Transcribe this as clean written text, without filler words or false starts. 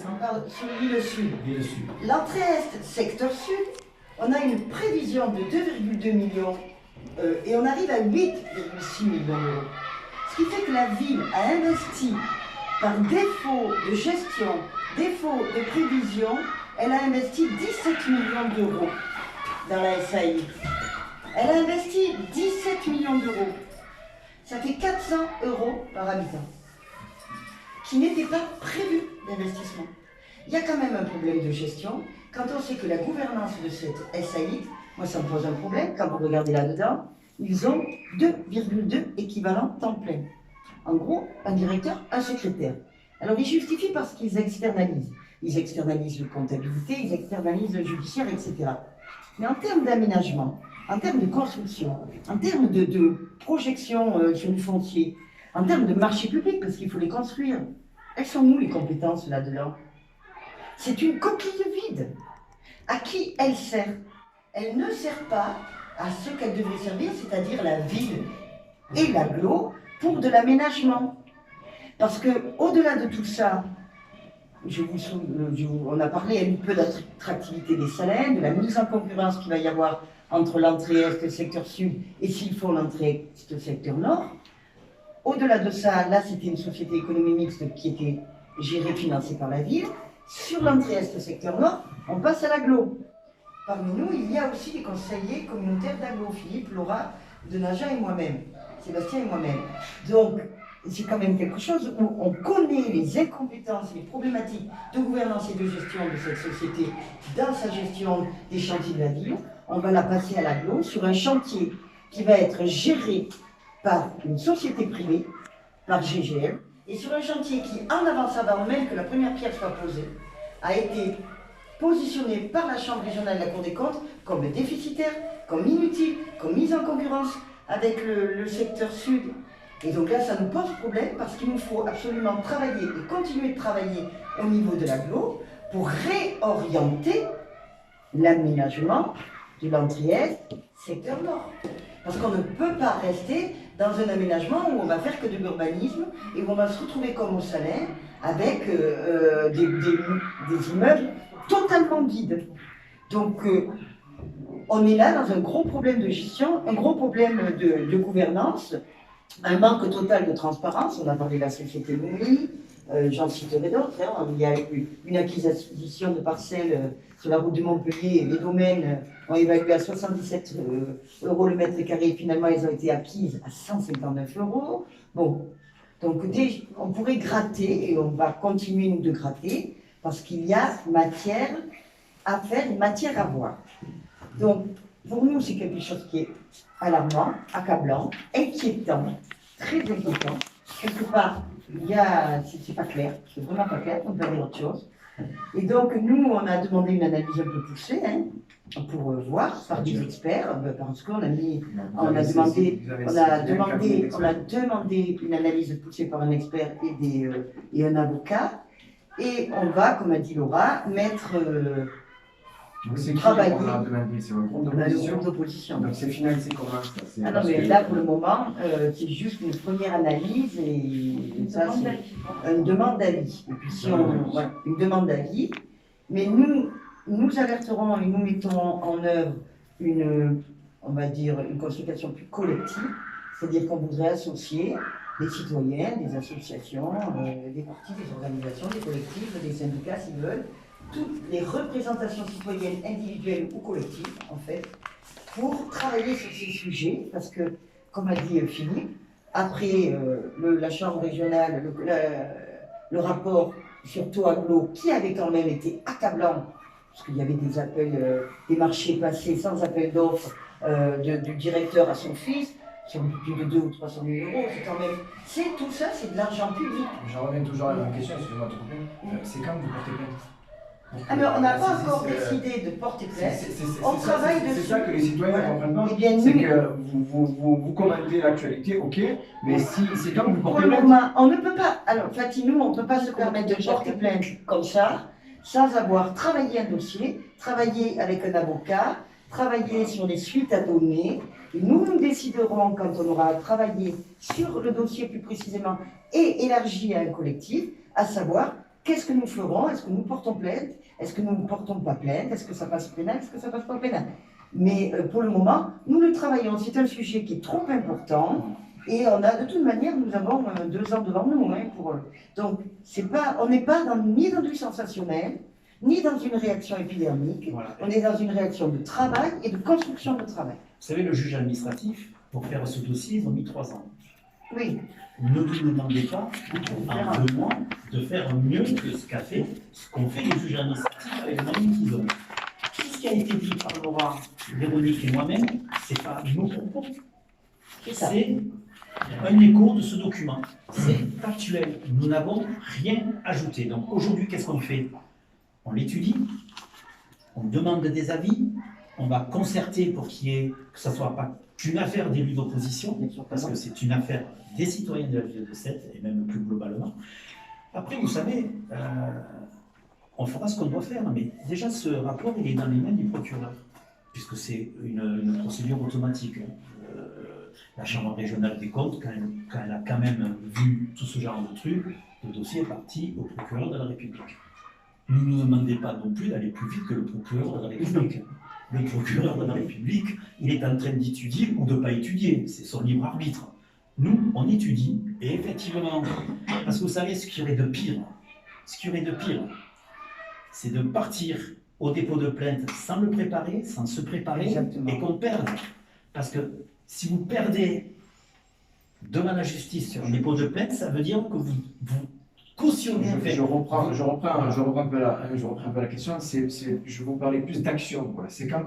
On parle sur l'île sud. L'île sud. L'entrée est, secteur sud, on a une prévision de 2,2 millions et on arrive à 8,6 millions d'euros. Ce qui fait que la ville a investi par défaut de gestion, défaut de prévision, elle a investi 17 millions d'euros dans la SAI. Elle a investi 17 millions d'euros. Ça fait 400 euros par habitant, qui n'était pas prévu d'investissement. Il y a quand même un problème de gestion. Quand on sait que la gouvernance de cette SAI, moi ça me pose un problème, quand vous regardez là-dedans, ils ont 2,2 équivalents temps plein. En gros, un directeur, un secrétaire. Alors ils justifient parce qu'ils externalisent. Ils externalisent la comptabilité, ils externalisent le judiciaire, etc. Mais en termes d'aménagement, en termes de construction, en termes de projection sur du foncier, en termes de marché public, parce qu'il faut les construire, elles sont où les compétences là-dedans? C'est une coquille vide. À qui elle sert? Elle ne sert pas à ce qu'elle devrait servir, c'est-à-dire la ville et l'agglo pour de l'aménagement. Parce que au-delà de tout ça, on a parlé un peu d'attractivité des salaires, de la mise en concurrence qu'il va y avoir entre l'entrée est et le secteur sud, et s'il faut l'entrée est et le secteur nord. Au-delà de ça, là c'était une société économique mixte qui était gérée, financée par la ville. Sur l'entrée est et le secteur nord, on passe à l'agglo. Parmi nous, il y a aussi des conseillers communautaires d'agglo, Philippe, Laura, Denaja et moi-même, Sébastien et moi-même. Donc, c'est quand même quelque chose où on connaît les incompétences, les problématiques de gouvernance et de gestion de cette société dans sa gestion des chantiers de la ville. On va la passer à l'agglo sur un chantier qui va être géré par une société privée, par GGM, et sur un chantier qui, en avance avant même que la première pierre soit posée, a été positionné par la Chambre régionale de la Cour des comptes comme déficitaire, comme inutile, comme mise en concurrence avec le secteur sud. Et donc là, ça nous pose problème parce qu'il nous faut absolument travailler et continuer de travailler au niveau de l'agglo pour réorienter l'aménagement de l'entrée est, secteur nord. Parce qu'on ne peut pas rester dans un aménagement où on va faire que de l'urbanisme et où on va se retrouver comme au Salin avec des immeubles totalement vides. Donc on est là dans un gros problème de gestion, un gros problème de gouvernance, un manque total de transparence. On a parlé de la société Moumi, j'en citerai d'autres. Hein. Il y a eu une acquisition de parcelles sur la route de Montpellier et les domaines ont évalué à 77 euros le mètre carré. Finalement, elles ont été acquises à 159 euros. Bon, donc on pourrait gratter et on va continuer nous de gratter parce qu'il y a matière à faire, matière à voir. Donc, pour nous, c'est quelque chose qui est alarmant, accablant, inquiétant, très inquiétant. Quelque part, c'est pas clair, c'est vraiment pas clair, on peut dire autre chose. Et donc, nous, on a demandé une analyse un peu poussée, hein, pour voir par des experts, parce qu'on a demandé une analyse poussée par un expert et un avocat. Et on va, comme a dit Laura, mettre travailler. On a demandé, c'est un groupe d'opposition. Donc c'est finalisé comment ça? Ah non, mais là pour le moment, c'est juste une première analyse et ça c'est une demande d'avis. Et puis si voilà, une demande d'avis, mais nous alerterons et nous mettons en œuvre on va dire, une consultation plus collective, c'est-à-dire qu'on voudrait associer des citoyens, des associations, des partis, des organisations, des collectifs, des syndicats s'ils veulent, toutes les représentations citoyennes individuelles ou collectives, en fait, pour travailler sur ces sujets, parce que, comme a dit Philippe, après la Chambre régionale, le rapport sur Toaglo, qui avait quand même été accablant, parce qu'il y avait des appels, des marchés passés sans appel d'offres du directeur à son fils, sur plus de 200 ou 300 000 euros, c'est quand même... Tout ça, c'est de l'argent public. Je reviens toujours à la même question, excusez-moi de couper. C'est quand vous portez plainte? Alors, on n'a pas encore décidé de porter plainte. On travaille dessus. C'est ça que les citoyens ne comprennent pas. Eh bien, c'est que vous commentez l'actualité, ok, mais si c'est quand vous pour portez le plainte. moment, on ne peut pas. Alors, Fatih, nous, on ne peut pas se permettre de porter plainte comme ça, sans avoir travaillé un dossier, travaillé avec un avocat, travaillé sur les suites à donner. Et nous déciderons, quand on aura travaillé sur le dossier plus précisément et élargi à un collectif, à savoir Qu'est-ce que nous ferons? Est-ce que nous portons plainte? Est-ce que nous ne portons pas plainte? Est-ce que ça passe pénal? Est-ce que ça passe pas pénal? Mais pour le moment, nous le travaillons. C'est un sujet qui est trop important. Et on a, de toute manière, nous avons 2 ans devant nous. Hein, donc, on n'est pas ni dans du sensationnel, ni dans une réaction épidermique. Voilà. On est dans une réaction de travail et de construction de travail. Vous savez, le juge administratif, pour faire ce dossier, ils ont mis 3 ans. Oui. Ne nous demandez pas, en 2 mois, de faire mieux que ce qu'ont fait les juges administratifs avec les moyens qu'ils ont. Tout ce qui a été dit par Laura, Véronique et moi-même, ce n'est pas nos propos. C'est un écho de ce document. C'est factuel. Nous n'avons rien ajouté. Donc aujourd'hui, qu'est-ce qu'on fait? On l'étudie, on demande des avis, on va concerter pour que ça ne soit pas qu'une affaire d'élus d'opposition, parce que c'est une affaire des citoyens de la ville de Sète, et même plus globalement. Après, vous savez, on fera ce qu'on doit faire, mais déjà ce rapport, il est dans les mains du procureur, puisque c'est une procédure automatique. La Chambre régionale des comptes, quand elle a quand même vu tout ce genre de trucs, le dossier est parti au procureur de la République. Ne nous demandez pas non plus d'aller plus vite que le procureur de la République. Le procureur de la République, il est en train d'étudier ou de ne pas étudier, c'est son libre arbitre. Nous, on étudie, et effectivement, parce que vous savez ce qu'il y aurait de pire, c'est de partir au dépôt de plainte sans le préparer, sans se préparer, Exactement. et qu'on perde. Parce que si vous perdez devant la justice sur un dépôt de plainte, ça veut dire que vous cautionnez. Je reprends un peu la question. Je vais vous parler plus d'action. C'est quand